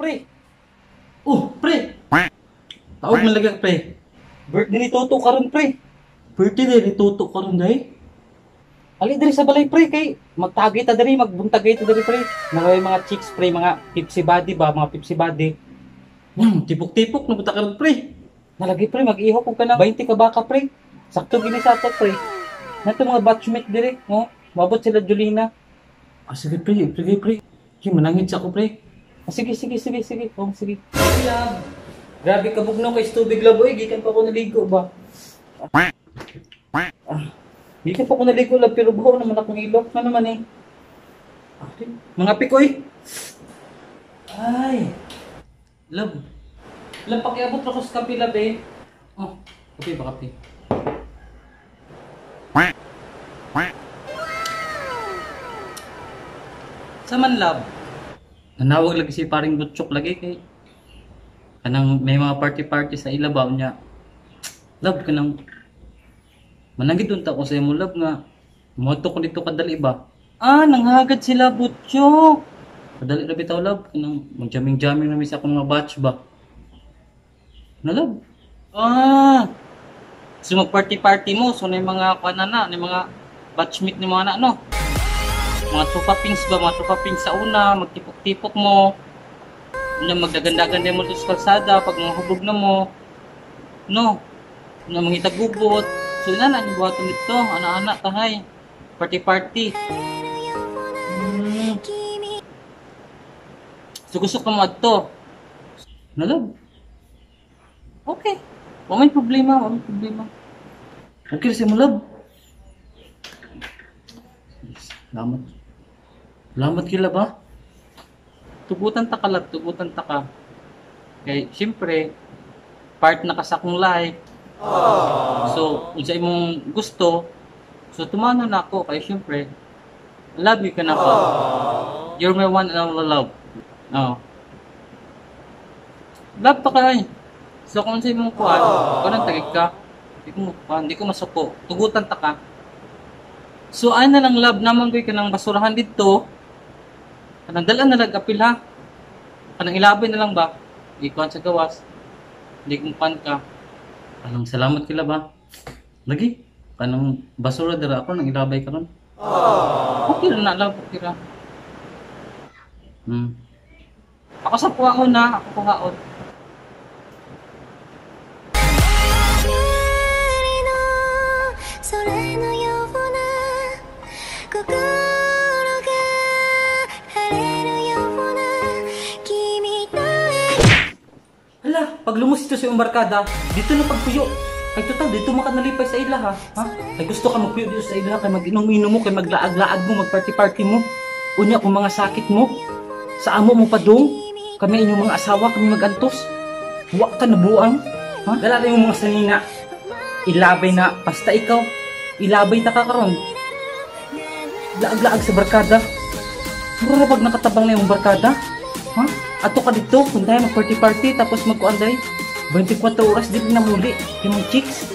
pre. Oh, pre. Tawag man lagi pre. Birthday ni Toto karon pre. Birthday ni Toto karon day. Ali diri sa balay pre kay magtagay ta diri, magbuntagay ta diri pre. Naway mga chicks pre, mga pipsi body ba, mga pipsi body. Tipok-tipok na buta karon pre. Nalagi pre mag-ihok ko ka na 20 ka baka pre. Sakto gini sa ato pre. Nato mga batchmate diri, no? Mabot sila Julina. Sige pre, pre. Ki manangit sa ko pre. Sige. Oh, sige. Love. Grabe ka bugnaw kay tubig love oy, gikan pa ako naligo ba. Gikan pa ako naligo love pero buhaw naman akong ilok. Ano naman eh. Mga pikoy. Ay. Love. Love pakiabot ra ko sa kape love eh. Oh, kape ba kape? Saman love. Nanawag lagi si paring butchok lagi kay kanang may mga party sa ilabaw niya. Love kanang managid unta ko sa imo love nga moto ko dito kadali ba. Nanghagad sila butchok. Kadali ra bitaw love kanang magjaming-jaming na mi sa akong mga batch ba. Na love. So mag-party mo so na mga kanana, na mga batchmate ni mga anak no. Mga tupapings ba, mga tupapings sa una, magtipok-tipok mo. Magdaganda-ganda mo sa kalsada pag mga hubog na mo. No? Mangitagubot. So na yung buhaton nito, anak-anak tahay. Party. So gusto ka mo adto. Nalab. Okay. Walang problema. Okay sa mo lab. Salamat kila ba? Tugutan ta ka. Kay siyempre part na ka sa akong life. So, kung sa imong gusto, so tumano na ako kay siyempre love you ka na ko. You're my one and only love. Love pa kay. So kung sa imong kuan, kanang tagig ka, hindi ko masuko. Tugutan ta ka. So ay na lang love naman koy kanang basurahan dito. Kanang dalan na nag-apil ha. Kanang ilabay na lang ba? Ikuan sa gawas. Hindi kumpan ka. Kanang salamat kila ba? Lagi. Kanang basura dira ako nang ilabay karon. Okay na love kira. Ako sa kuhaon na, ako kuhaon. Pag lumus ito sa iyong barkada, dito na pagpuyo. Ay total, dito makanalipay sa ila ha. Ay gusto ka magpuyo dito sa ila, kay mag-inom-inom mo, kay maglaag-laag mo, mag-party mo. Unya kung mga sakit mo, sa amo mo padung, kami inyong mga asawa, kami magantos. Huwag ka na buang. Dala na yung mga sanina. Ilabay na, basta ikaw, ilabay ta ka karon. Laag-laag sa barkada. Mura pag nakatabang na yung barkada. Ato ka dito, kung tayo mag-party tapos magkuan dahil 24 oras din na muli yung mga chicks.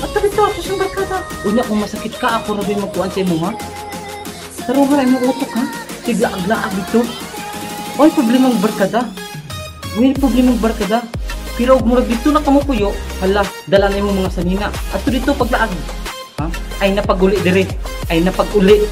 Ato dito, ako sa barkada. Unya kung masakit ka, ako na rin magkuan sa imo ha. Pero maray mo utok ha. Siglaag-laag dito. May problema ng barkada. May problema ng barkada. Pero huwag mo dito na kamupuyo, hala, dala na yung mga sanina. Ato dito paglaag. Ay napag-uli dire. Ay napag-uli.